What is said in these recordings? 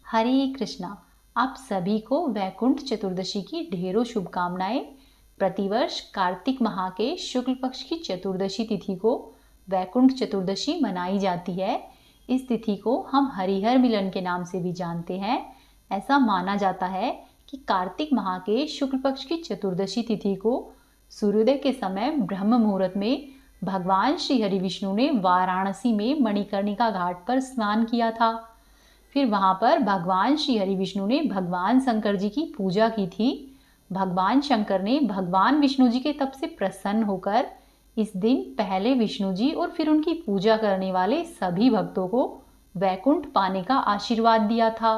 हरे कृष्णा। आप सभी को वैकुंठ चतुर्दशी की ढेरों शुभकामनाएं। प्रतिवर्ष कार्तिक माह के शुक्ल पक्ष की चतुर्दशी तिथि को वैकुंठ चतुर्दशी मनाई जाती है। इस तिथि को हम हरिहर मिलन के नाम से भी जानते हैं। ऐसा माना जाता है कि कार्तिक माह के शुक्ल पक्ष की चतुर्दशी तिथि को सूर्योदय के समय ब्रह्म मुहूर्त में भगवान श्री हरि विष्णु ने वाराणसी में मणिकर्णिका घाट पर स्नान किया था। फिर वहां पर भगवान श्री हरि विष्णु ने भगवान शंकर जी की पूजा की थी। भगवान शंकर ने भगवान विष्णु जी के तप से प्रसन्न होकर इस दिन पहले विष्णु जी और फिर उनकी पूजा करने वाले सभी भक्तों को वैकुंठ पाने का आशीर्वाद दिया था।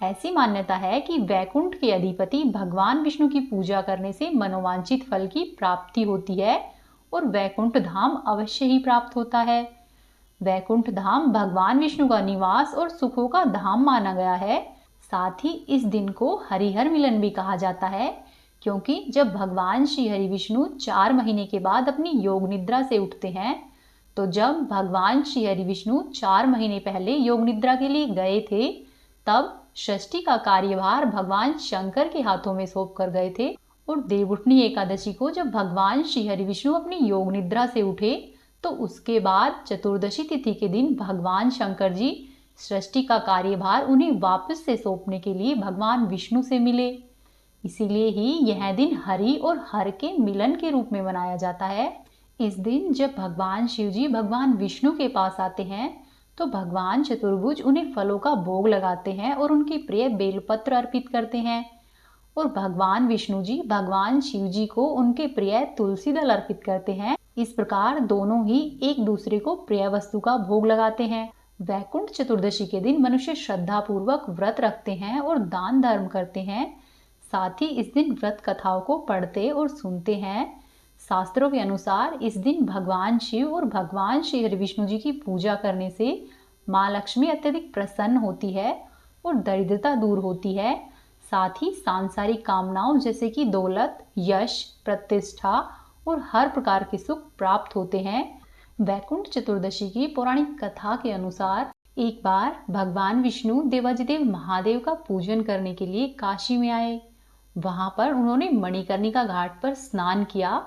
ऐसी मान्यता है कि वैकुंठ के अधिपति भगवान विष्णु की पूजा करने से मनोवांछित फल की प्राप्ति होती है और वैकुंठ धाम अवश्य ही प्राप्त होता है। वैकुंठ धाम भगवान विष्णु का निवास और सुखों का धाम माना गया है। साथ ही इस दिन को हरिहर मिलन भी कहा जाता है, क्योंकि जब भगवान श्री हरि विष्णु 4 महीने के बाद अपनी योग निद्रा से उठते हैं, तो जब भगवान श्री हरि विष्णु 4 महीने पहले योग निद्रा के लिए गए थे, तब षष्ठी का कार्यभार भगवान शंकर के हाथों में सौंप कर गए थे। और देवउठनी एकादशी को जब भगवान श्री हरि विष्णु अपनी योग निद्रा से उठे, तो उसके बाद चतुर्दशी तिथि के दिन भगवान शंकर जी सृष्टि का कार्यभार उन्हें वापस से सौंपने के लिए भगवान विष्णु से मिले। इसीलिए ही यह दिन हरि और हर के मिलन के रूप में मनाया जाता है। इस दिन जब भगवान शिव जी भगवान विष्णु के पास आते हैं, तो भगवान चतुर्भुज उन्हें फलों का भोग लगाते हैं और उनके प्रिय बेलपत्र अर्पित करते हैं। और भगवान विष्णु जी भगवान शिव जी को उनके प्रिय तुलसी दल अर्पित करते हैं। इस प्रकार दोनों ही एक दूसरे को प्रिय वस्तु का भोग लगाते हैं। वैकुंठ चतुर्दशी के दिन मनुष्य श्रद्धा पूर्वक व्रत रखते हैं और दान धर्म करते हैं। साथ ही इस दिन व्रत कथाओं को पढ़ते और सुनते हैं। शास्त्रों के अनुसार इस दिन भगवान शिव और भगवान श्री हरि विष्णु जी की पूजा करने से माँ लक्ष्मी अत्यधिक प्रसन्न होती है और दरिद्रता दूर होती है। साथ ही सांसारिक कामनाओं जैसे कि दौलत, यश, प्रतिष्ठा और हर प्रकार के सुख प्राप्त होते हैं। वैकुंठ चतुर्दशी की पौराणिक कथा के अनुसार एक बार भगवान विष्णु देवाधिदेव महादेव का पूजन करने के लिए काशी में आए। वहां पर उन्होंने मणिकर्णिका घाट पर स्नान किया।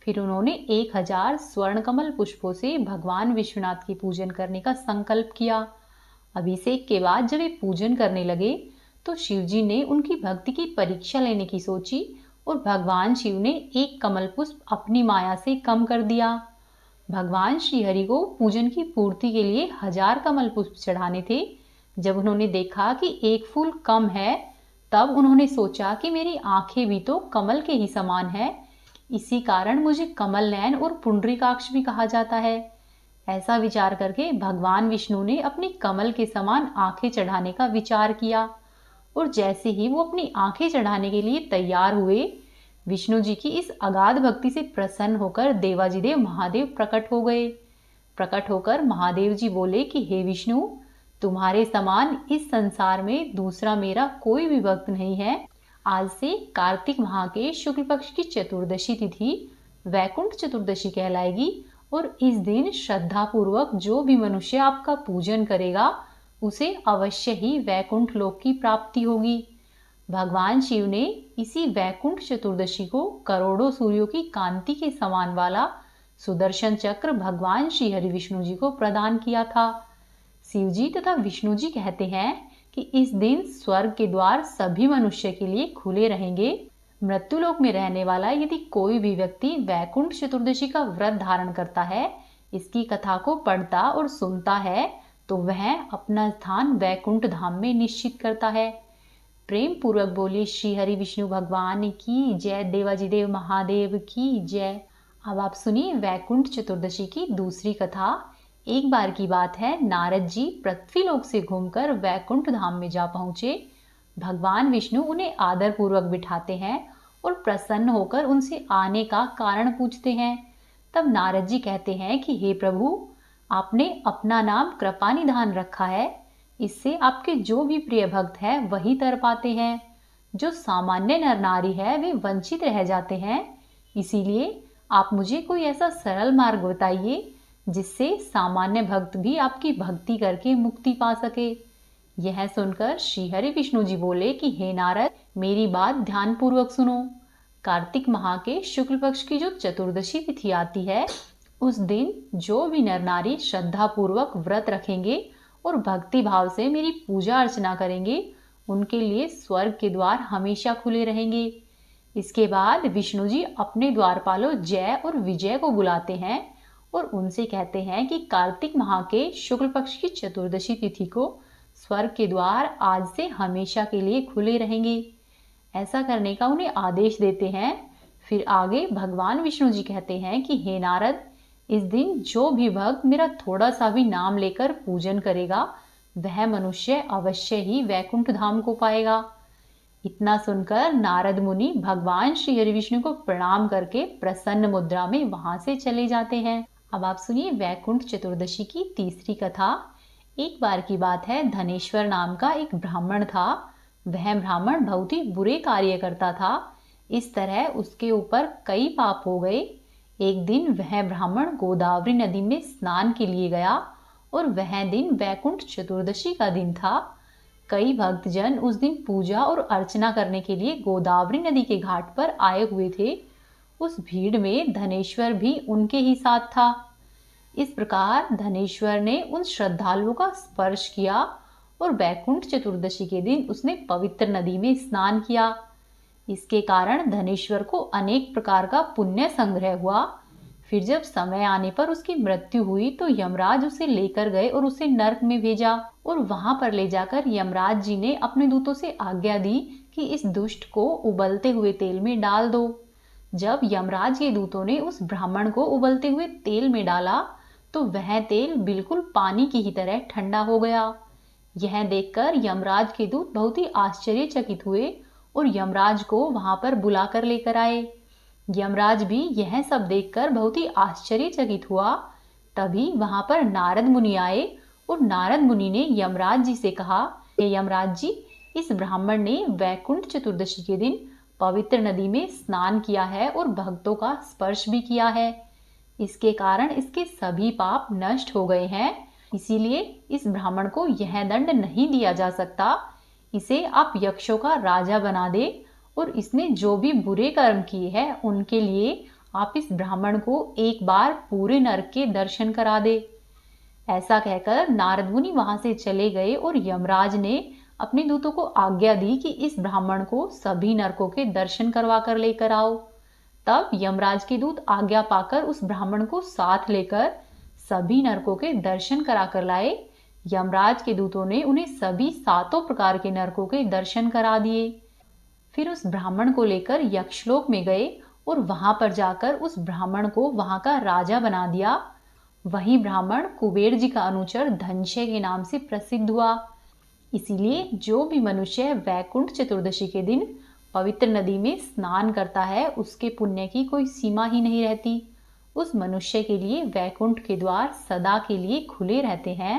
फिर उन्होंने 1000 स्वर्ण कमल पुष्पों से भगवान विश्वनाथ की पूजन करने का संकल्प किया। अभिषेक के बाद जब वे पूजन करने लगे, तो शिवजी ने उनकी भक्ति की परीक्षा लेने की सोची और भगवान शिव ने एक कमल पुष्प अपनी माया से कम कर दिया। भगवान श्री हरि को पूजन की पूर्ति के लिए 1000 कमल पुष्प चढ़ाने थे। जब उन्होंने देखा कि एक फूल कम है, तब उन्होंने सोचा कि मेरी आंखें भी तो कमल के ही समान है, इसी कारण मुझे कमल नयन और पुंडरीकाक्ष भी कहा जाता है। ऐसा विचार करके भगवान विष्णु ने अपनी कमल के समान आंखें चढ़ाने का विचार किया। और जैसे ही वो अपनी आंखें चढ़ाने के लिए तैयार हुए, विष्णु जी की इस अगाध भक्ति से प्रसन्न होकर देवाधिदेव महादेव प्रकट हो गए। प्रकट होकर महादेव जी बोले कि हे विष्णु, तुम्हारे समान इस संसार में दूसरा मेरा कोई भी भक्त नहीं है। आज से कार्तिक माह के शुक्ल पक्ष की चतुर्दशी तिथि वैकुंठ चतुर्दशी कहलाएगी और इस दिन श्रद्धा पूर्वक जो भी मनुष्य आपका पूजन करेगा, उसे अवश्य ही वैकुंठ लोक की प्राप्ति होगी। भगवान शिव ने इसी वैकुंठ चतुर्दशी को करोड़ों सूर्यों की कांति के समान वाला सुदर्शन चक्र भगवान श्री हरि विष्णु जी को प्रदान किया था। शिव जी तथा विष्णु जी कहते हैं कि इस दिन स्वर्ग के द्वार सभी मनुष्य के लिए खुले रहेंगे। मृत्युलोक में रहने वाला यदि कोई भी व्यक्ति वैकुंठ चतुर्दशी का व्रत धारण करता है, इसकी कथा को पढ़ता और सुनता है, तो वह अपना स्थान वैकुंठ धाम में निश्चित करता है। प्रेम पूर्वक बोलिए श्री हरि विष्णु भगवान की जय, देवाधिदेव महादेव की जय। अब आप सुनिए वैकुंठ चतुर्दशी की दूसरी कथा। एक बार की बात है, नारद जी पृथ्वीलोक से घूमकर वैकुंठ धाम में जा पहुंचे। भगवान विष्णु उन्हें आदर पूर्वक बिठाते हैं और प्रसन्न होकर उनसे आने का कारण पूछते हैं। तब नारद जी कहते हैं कि हे प्रभु, आपने अपना नाम कृपानिधान रखा है, इससे आपके जो भी प्रिय भक्त हैं वही तर पाते हैं। जो सामान्य नर नारी है वे वंचित रह जाते हैं। इसीलिए आप मुझे कोई ऐसा सरल मार्ग बताइए जिससे सामान्य भक्त भी आपकी भक्ति करके मुक्ति पा सके। यह सुनकर श्रीहरि विष्णु जी बोले कि हे नारद, मेरी बात ध्यानपूर्वक सुनो। कार्तिक माह के शुक्ल पक्ष की जो चतुर्दशी तिथि आती है, उस दिन जो भी नर नारी श्रद्धा पूर्वक व्रत रखेंगे और भक्ति भाव से मेरी पूजा अर्चना करेंगे, उनके लिए स्वर्ग के द्वार हमेशा खुले रहेंगे। इसके बाद विष्णु जी अपने द्वारपालों जय और विजय को बुलाते हैं और उनसे कहते हैं कि कार्तिक माह के शुक्ल पक्ष की चतुर्दशी तिथि को स्वर्ग के द्वार आज से हमेशा के लिए खुले रहेंगे। ऐसा करने का उन्हें आदेश देते हैं। फिर आगे भगवान विष्णु जी कहते हैं कि हे नारद, इस दिन जो भी भक्त मेरा थोड़ा सा भी नाम लेकर पूजन करेगा, वह मनुष्य अवश्य ही वैकुंठ धाम को पाएगा। इतना सुनकर नारद मुनि भगवान श्री हरि विष्णु को प्रणाम करके प्रसन्न मुद्रा में वहां से चले जाते हैं। अब आप सुनिए वैकुंठ चतुर्दशी की तीसरी कथा। एक बार की बात है, धनेश्वर नाम का एक ब्राह्मण था। वह ब्राह्मण बहुत ही बुरे कार्य करता था। इस तरह उसके ऊपर कई पाप हो गए। एक दिन वह ब्राह्मण गोदावरी नदी में स्नान के लिए गया और वह दिन वैकुंठ चतुर्दशी का दिन था। कई भक्तजन उस दिन पूजा और अर्चना करने के लिए गोदावरी नदी के घाट पर आए हुए थे। उस भीड़ में धनेश्वर भी उनके ही साथ था। इस प्रकार धनेश्वर ने उन श्रद्धालुओं का स्पर्श किया और वैकुंठ चतुर्दशी के दिन उसने पवित्र नदी में स्नान किया। इसके कारण धनेश्वर को अनेक प्रकार का पुण्य संग्रह हुआ। फिर जब समय आने पर उसकी मृत्यु हुई तो यमराज उसे लेकर गए और उसे नरक में भेजा और वहां पर ले जाकर यमराज जी ने अपने दूतों से आज्ञा दी कि इस दुष्ट को उबलते हुए तेल में डाल दो। जब यमराज के दूतों ने उस ब्राह्मण को उबलते हुए तेल में डाला तो वह तेल बिल्कुल पानी की ही तरह ठंडा हो गया। यह देखकर यमराज के दूत बहुत ही आश्चर्यचकित हुए और यमराज को वहां पर बुलाकर लेकर आए। यमराज भी यह सब देखकर बहुत ही आश्चर्यचकित हुआ। तभी वहां पर नारद मुनि आए और नारद मुनि ने यमराज जी से कहा, हे यमराज जी, इस ब्राह्मण ने वैकुंठ चतुर्दशी के दिन पवित्र नदी में स्नान किया है और भक्तों का स्पर्श भी किया है। इसके कारण इसके सभी पाप नष्ट हो गए हैं। इसीलिए इस ब्राह्मण को यह दंड नहीं दिया जा सकता। इसे आप यक्षों का राजा बना दे और इसने जो भी बुरे कर्म किए हैं उनके लिए आप इस ब्राह्मण को एक बार पूरे नरक के दर्शन करा दे। ऐसा कहकर नारद मुनि वहां से चले गए और यमराज ने अपने दूतों को आज्ञा दी कि इस ब्राह्मण को सभी नरकों के दर्शन करवा कर लेकर आओ। तब यमराज के दूत आज्ञा पाकर उस ब्राह्मण को साथ लेकर सभी नरकों के दर्शन करा कर लाए। यमराज के दूतों ने उन्हें सभी सातों प्रकार के नरकों के दर्शन करा दिए। फिर उस ब्राह्मण को लेकर यक्षलोक में गए और वहां पर जाकर उस ब्राह्मण को वहां का राजा बना दिया। वही ब्राह्मण कुबेर जी का अनुचर धनंजय के नाम से प्रसिद्ध हुआ। इसीलिए जो भी मनुष्य वैकुंठ चतुर्दशी के दिन पवित्र नदी में स्नान करता है, उसके पुण्य की कोई सीमा ही नहीं रहती। उस मनुष्य के लिए वैकुंठ के द्वार सदा के लिए खुले रहते हैं।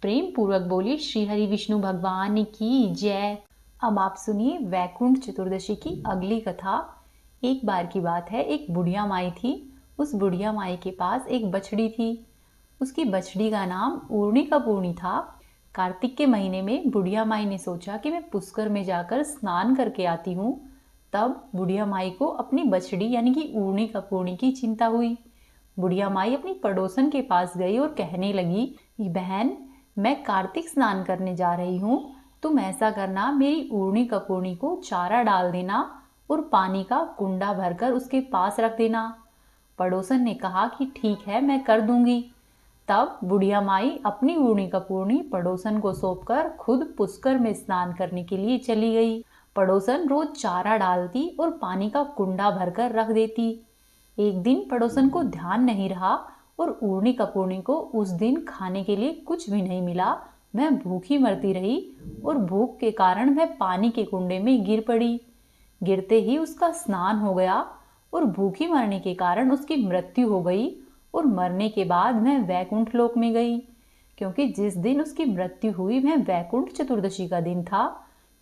प्रेम पूर्वक बोलिए श्री हरि विष्णु भगवान की जय। अब आप सुनिए वैकुंठ चतुर्दशी की अगली कथा। एक बार की बात है, एक बुढ़िया माई थी। उस बुढ़िया माई के पास एक बछड़ी थी। उसकी बछड़ी का नाम ऊर्णी कपूर्णी था। कार्तिक के महीने में बुढ़िया माई ने सोचा कि मैं पुष्कर में जाकर स्नान करके आती हूँ। तब बुढ़िया माई को अपनी बछड़ी यानी कि ऊर्णी कपूर्णी की चिंता हुई। बुढ़िया माई अपनी पड़ोसन के पास गई और कहने लगी कि बहन, मैं कार्तिक स्नान करने जा रही हूँ, तुम ऐसा करना, मेरी ऊर्णी कपूर्णी को चारा डाल देना और पानी का कुंडा भरकर उसके पास रख देना। पड़ोसन ने कहा कि ठीक है, मैं कर दूंगी। तब बुढ़िया माई अपनी ऊर्णी कपूर्णी पड़ोसन को सौंपकर खुद पुष्कर में स्नान करने के लिए चली गई। पड़ोसन रोज चारा डालती और पानी का कुंडा भरकर रख देती। एक दिन पड़ोसन को ध्यान नहीं रहा और ऊर्णी कपूर्णी को उस दिन खाने के लिए कुछ भी नहीं मिला। वह भूखी मरती रही और भूख के कारण वह पानी के कुंडे में गिर पड़ी। गिरते ही उसका स्नान हो गया और भूखी मरने के कारण उसकी मृत्यु हो गई और मरने के बाद वह वैकुंठ लोक में गई। क्योंकि जिस दिन उसकी मृत्यु हुई वह वैकुंठ चतुर्दशी का दिन था।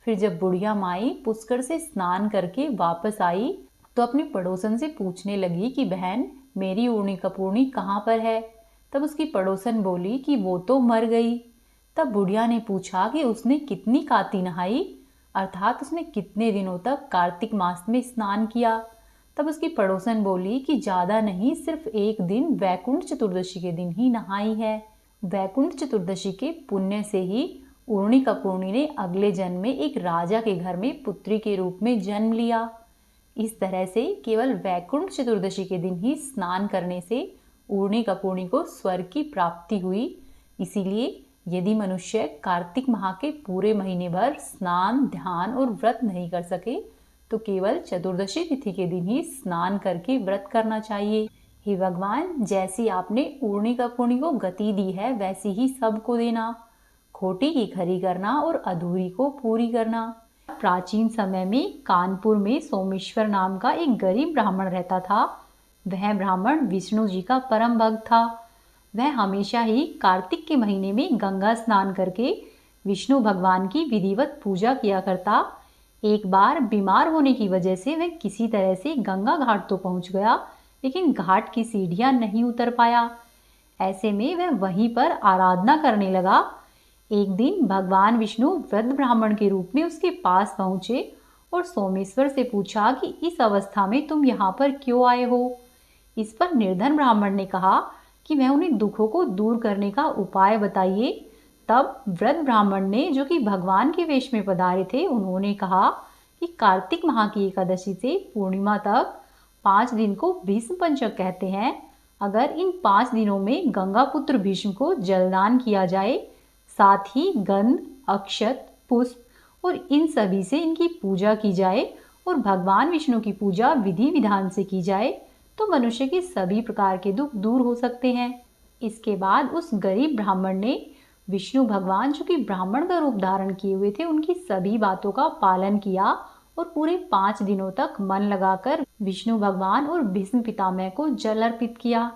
फिर जब बुढ़िया माई पुष्कर से स्नान करके वापस आई तो अपनी पड़ोसन से पूछने लगी कि बहन, मेरी ऊर्णी कपूर्णी कहाँ पर है। तब उसकी पड़ोसन बोली कि वो तो मर गई। तब बुढ़िया ने पूछा कि उसने कितनी काती नहाई, अर्थात उसने कितने दिनों तक कार्तिक मास में स्नान किया। तब उसकी पड़ोसन बोली कि ज़्यादा नहीं, सिर्फ एक दिन वैकुंठ चतुर्दशी के दिन ही नहाई है। वैकुंठ चतुर्दशी के पुण्य से ही ऊर्णी कपूर्णी ने अगले जन्म में एक राजा के घर में पुत्री के रूप में जन्म लिया। इस तरह से केवल वैकुंठ चतुर्दशी के दिन ही स्नान करने से ऊर्णी कपूर्णी को स्वर्ग की प्राप्ति हुई। इसीलिए यदि मनुष्य कार्तिक माह के पूरे महीने भर स्नान, ध्यान और व्रत नहीं कर सके तो केवल चतुर्दशी तिथि के दिन ही स्नान करके व्रत करना चाहिए। हे भगवान, जैसी आपने ऊर्णी कपूर्णी को गति दी है वैसी ही सबको देना, खोटी की खरी करना और अधूरी को पूरी करना। प्राचीन समय में कानपुर में सोमेश्वर नाम का एक गरीब ब्राह्मण रहता था। वह ब्राह्मण विष्णु जी का परम भक्त था। वह हमेशा ही कार्तिक के महीने में गंगा स्नान करके विष्णु भगवान की विधिवत पूजा किया करता। एक बार बीमार होने की वजह से वह किसी तरह से गंगा घाट तो पहुंच गया, लेकिन घाट की सीढ़ियां नहीं उतर पाया। ऐसे में वह वहीं पर आराधना करने लगा। एक दिन भगवान विष्णु वृद्ध ब्राह्मण के रूप में उसके पास पहुंचे और सोमेश्वर से पूछा कि इस अवस्था में तुम यहाँ पर क्यों आए हो। इस पर निर्धन ब्राह्मण ने कहा कि वह उन्हें दुखों को दूर करने का उपाय बताइए। तब वृद्ध ब्राह्मण ने, जो कि भगवान के वेश में पधारे थे, उन्होंने कहा कि कार्तिक माह की एकादशी से पूर्णिमा तक 5 दिन को भीष्म पंचक कहते हैं। अगर इन 5 दिनों में गंगा पुत्र भीष्म को जलदान किया जाए, साथ ही गंध, अक्षत, पुष्प और इन सभी से इनकी पूजा की जाए और भगवान विष्णु की पूजा विधि विधान से की जाए तो मनुष्य के सभी प्रकार के दुख दूर हो सकते हैं। इसके बाद उस गरीब ब्राह्मण ने विष्णु भगवान, जो कि ब्राह्मण का रूप धारण किए हुए थे, उनकी सभी बातों का पालन किया और पूरे 5 दिनों तक मन लगाकर विष्णु भगवान और भीष्म पितामह को जल अर्पित किया।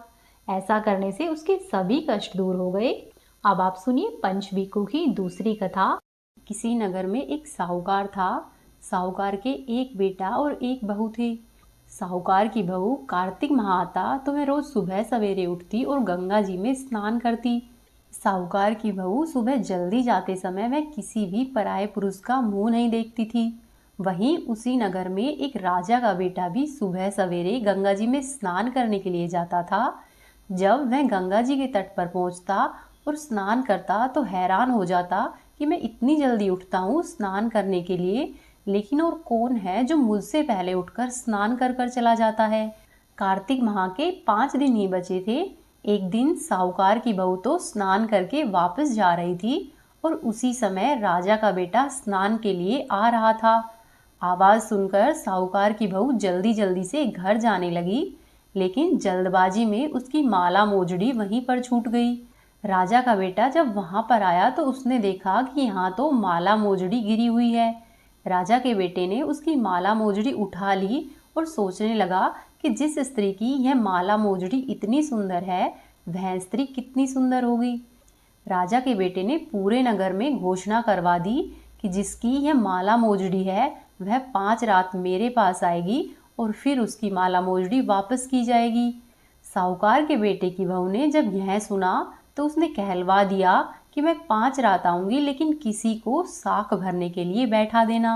ऐसा करने से उसके सभी कष्ट दूर हो गए। अब आप सुनिए पंचवीकों की दूसरी कथा। किसी नगर में एक साहूकार था। साहूकार के एक बेटा और एक बहू थे। साहूकार की बहू कार्तिक माह आता तो वह रोज सुबह सवेरे उठती और गंगा जी में स्नान करती। साहूकार की बहू सुबह जल्दी जाते समय वह किसी भी पराये पुरुष का मुंह नहीं देखती थी। वहीं उसी नगर में एक राजा का बेटा भी सुबह सवेरे गंगा जी में स्नान करने के लिए जाता था। जब वह गंगा जी के तट पर पहुंचता और स्नान करता तो हैरान हो जाता कि मैं इतनी जल्दी उठता हूँ स्नान करने के लिए, लेकिन और कौन है जो मुझसे पहले उठकर स्नान कर कर चला जाता है। कार्तिक माह के 5 दिन ही बचे थे। एक दिन साहूकार की बहू तो स्नान करके वापस जा रही थी और उसी समय राजा का बेटा स्नान के लिए आ रहा था। आवाज़ सुनकर साहूकार की बहू जल्दी जल्दी से घर जाने लगी, लेकिन जल्दबाजी में उसकी माला मोजड़ी वहीं पर छूट गई। राजा का बेटा जब वहां पर आया तो उसने देखा कि यहाँ तो माला मोजड़ी गिरी हुई है। राजा के बेटे ने उसकी माला मोजड़ी उठा ली और सोचने लगा कि जिस स्त्री की यह माला मोजड़ी इतनी सुंदर है, वह स्त्री कितनी सुंदर होगी। राजा के बेटे ने पूरे नगर में घोषणा करवा दी कि जिसकी यह माला मोजड़ी है वह 5 रात मेरे पास आएगी और फिर उसकी माला मोजड़ी वापस की जाएगी। साहूकार के बेटे की बहू ने जब यह सुना तो उसने कहलवा दिया कि मैं 5 रात आऊंगी, लेकिन किसी को साख भरने के लिए बैठा देना।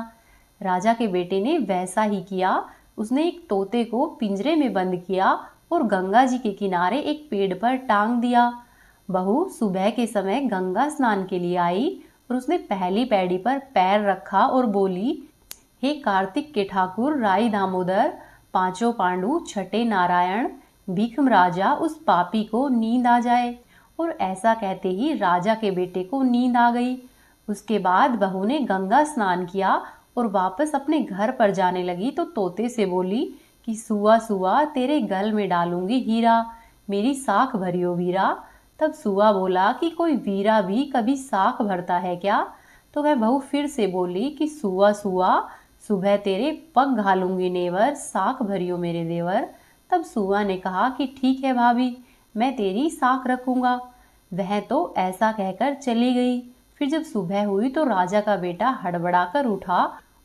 राजा के बेटे ने वैसा ही किया। उसने एक तोते को पिंजरे में बंद किया और गंगा जी के किनारे एक पेड़ पर टांग दिया। बहू सुबह के समय गंगा स्नान के लिए आई और उसने पहली पैड़ी पर पैर रखा और बोली, हे कार्तिक के ठाकुर राई दामोदर, 5 पांडु, 6 नारायण, भीखम राजा, उस पापी को नींद आ जाए। और ऐसा कहते ही राजा के बेटे को नींद आ गई। उसके बाद बहू ने गंगा स्नान किया और वापस अपने घर पर जाने लगी तो तोते से बोली कि सुआ सुआ तेरे गल में डालूंगी हीरा, मेरी साख भरियो वीरा। तब सुआ बोला कि कोई वीरा भी कभी साख भरता है क्या? तो वह बहू फिर से बोली कि सुआ सुआ सुबह तेरे पग घालूंगी नेवर, साख भरियो मेरे देवर। तब सुआ ने कहा कि ठीक है भाभी, मैं तेरी साख रखूंगा। वह तो ऐसा कहकर चली गई। फिर जब सुबह हुई तो राजा का बेटा हड़बड़ाकर उठा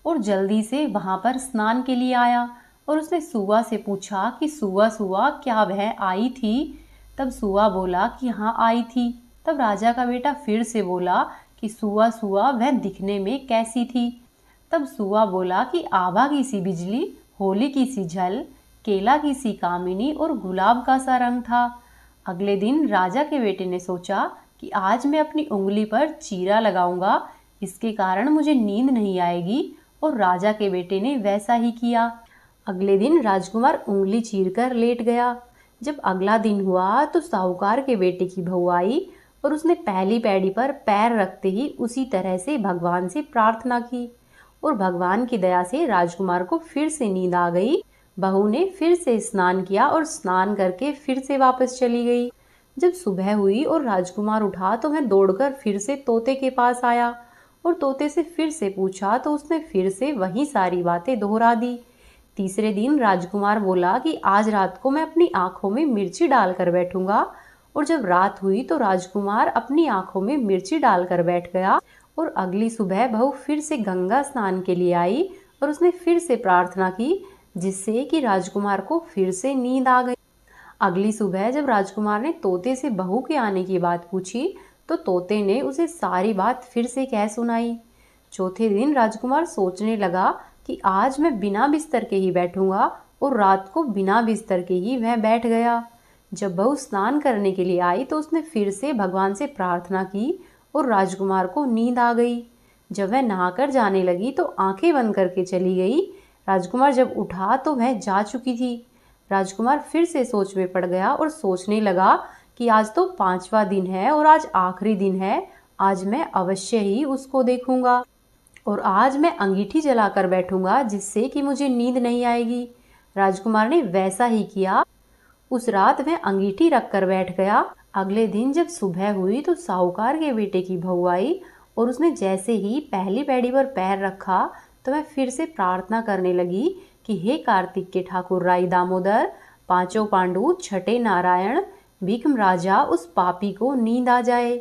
और जल्दी से वहां पर स्नान के लिए आया और उसने सुआ से पूछा कि सुआ सुआ क्या वह आई थी? तब सुआ बोला कि हाँ आई थी। तब राजा का बेटा फिर से बोला कि सुआ सुआ वह दिखने में कैसी थी। तब सुआ बोला कि आभा की सी बिजली, होली की सी झल, केला की सी कामिनी और गुलाब का सा रंग था। अगले दिन राजा के बेटे ने सोचा कि आज मैं अपनी उंगली पर चीरा लगाऊंगा, इसके कारण मुझे नींद नहीं आएगी। और राजा के बेटे ने वैसा ही किया। अगले दिन राजकुमार उंगली चीरकर लेट गया। जब अगला दिन हुआ तो साहूकार के बेटे की बहू आई और उसने पहली पैड़ी पर पैर रखते ही उसी तरह से भगवान से प्रार्थना की और भगवान की दया से राजकुमार को फिर से नींद आ गई। बहू ने फिर से स्नान किया और स्नान करके फिर से वापस चली गई। जब सुबह हुई और राजकुमार उठा तो वह दौड़कर फिर से तोते के पास आया और तोते से फिर से पूछा तो उसने फिर से वही सारी बातें दोहरा दी। तीसरे दिन राजकुमार बोला कि आज रात को मैं अपनी आंखों में मिर्ची डालकर बैठूंगा। और जब रात हुई तो राजकुमार अपनी आंखों में मिर्ची डालकर बैठ गया और अगली सुबह बहू फिर से गंगा स्नान के लिए आई और उसने फिर से प्रार्थना की, जिससे कि राजकुमार को फिर से नींद आ गई। अगली सुबह जब राजकुमार ने तोते से बहू के आने की बात पूछी तो तोते ने उसे सारी बात फिर से कह सुनाई। चौथे दिन राजकुमार सोचने लगा कि आज मैं बिना बिस्तर के ही बैठूंगा और रात को बिना बिस्तर के ही वह बैठ गया। जब बहू स्नान करने के लिए आई तो उसने फिर से भगवान से प्रार्थना की और राजकुमार को नींद आ गई। जब वह नहाकर जाने लगी तो आंखें बंद करके चली गई। राजकुमार जब उठा तो वह जा चुकी थी। राजकुमार फिर से सोच में पड़ गया और सोचने लगा कि आज तो 5वां दिन है और आज आखिरी दिन है। आज मैं अवश्य ही उसको देखूंगा और आज मैं अंगीठी जलाकर बैठूंगा, जिससे कि मुझे नींद नहीं आएगी। राजकुमार ने वैसा ही किया। उस रात वह अंगीठी रखकर बैठ गया। अगले दिन जब सुबह हुई तो साहूकार के बेटे की बहू आई और उसने जैसे ही पहली पैड़ी पर पैर रखा तो वह फिर से प्रार्थना करने लगी कि हे कार्तिक के ठाकुर राई दामोदर, पांचों पांडु, छठे नारायण, भीखम राजा, उस पापी को नींद आ जाए।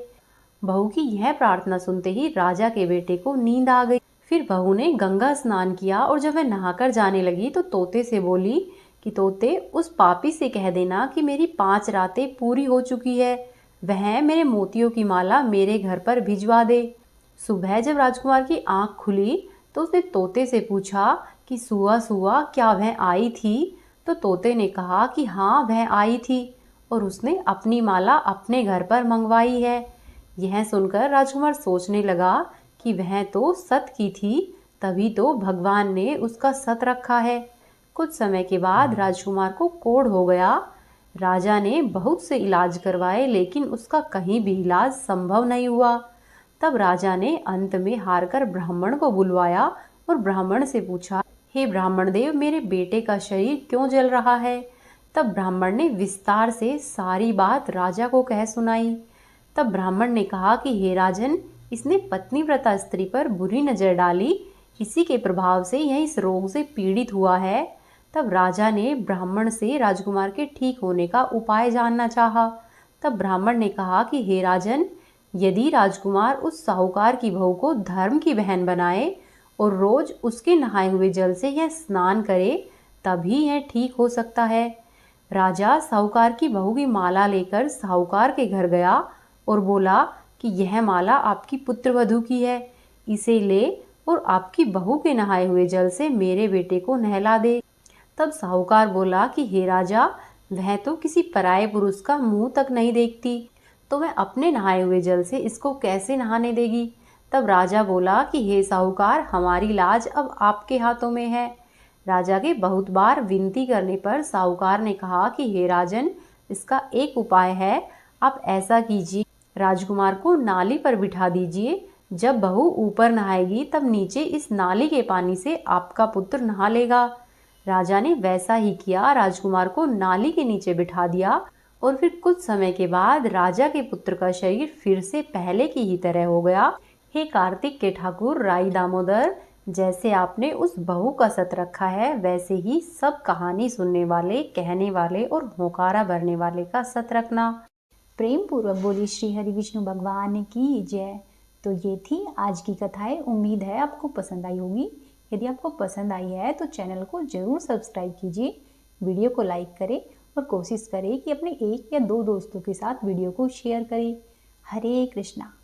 बहू की यह प्रार्थना सुनते ही राजा के बेटे को नींद आ गई। फिर बहू ने गंगा स्नान किया और जब वह नहाकर जाने लगी तो तोते से बोली कि तोते, उस पापी से कह देना कि मेरी 5 रातें पूरी हो चुकी है, वह मेरे मोतियों की माला मेरे घर पर भिजवा दे। सुबह जब राजकुमार की आंख खुली तो उसने तोते से पूछा कि सुआ सुआ क्या वह आई थी। तो तोते ने कहा कि हाँ वह आई थी और उसने अपनी माला अपने घर पर मंगवाई है। यह सुनकर राजकुमार सोचने लगा कि वह तो सत की थी, तभी तो भगवान ने उसका सत रखा है। कुछ समय के बाद राजकुमार को कोढ़ हो गया। राजा ने बहुत से इलाज करवाए लेकिन उसका कहीं भी इलाज संभव नहीं हुआ। तब राजा ने अंत में हारकर ब्राह्मण को बुलवाया और ब्राह्मण से पूछा, हे ब्राह्मण देव, मेरे बेटे का शरीर क्यों जल रहा है। तब ब्राह्मण ने विस्तार से सारी बात राजा को कह सुनाई। तब ब्राह्मण ने कहा कि हे राजन, इसने पत्नीव्रता स्त्री पर बुरी नजर डाली, इसी के प्रभाव से यह इस रोग से पीड़ित हुआ है। तब राजा ने ब्राह्मण से राजकुमार के ठीक होने का उपाय जानना चाहा। तब ब्राह्मण ने कहा कि हे राजन, यदि राजकुमार उस साहूकार की बहू को धर्म की बहन बनाए और रोज उसके नहाए हुए जल से यह स्नान करे, तभी यह ठीक हो सकता है। राजा साहूकार की बहू की माला लेकर साहूकार के घर गया और बोला कि यह माला आपकी पुत्रवधू की है, इसे ले और आपकी बहू के नहाए हुए जल से मेरे बेटे को नहला दे। तब साहूकार बोला कि हे राजा, वह तो किसी पराये पुरुष का मुंह तक नहीं देखती, तो वह अपने नहाए हुए जल से इसको कैसे नहाने देगी। तब राजा बोला कि हे साहूकार, हमारी लाज अब आपके हाथों में है। राजा के बहुत बार विनती करने पर साहूकार ने कहा कि हे राजन, इसका एक उपाय है, आप ऐसा कीजिए, राजकुमार को नाली पर बिठा दीजिए। जब बहू ऊपर नहाएगी तब नीचे इस नाली के पानी से आपका पुत्र नहा लेगा। राजा ने वैसा ही किया, राजकुमार को नाली के नीचे बिठा दिया और फिर कुछ समय के बाद राजा के पुत्र का शरीर फिर से पहले की ही तरह हो गया। हे कार्तिक के ठाकुर राई दामोदर, जैसे आपने उस बहू का सत रखा है, वैसे ही सब कहानी सुनने वाले, कहने वाले और होकारा भरने वाले का सत रखना। प्रेम पूर्वक बोली श्री हरि विष्णु भगवान की जय। तो ये थी आज की कथाएं। उम्मीद है आपको पसंद आई होगी। यदि आपको पसंद आई है तो चैनल को जरूर सब्सक्राइब कीजिए, वीडियो को लाइक करें और कोशिश करें कि अपने 1 या 2 दोस्तों के साथ वीडियो को शेयर करें। हरे कृष्णा।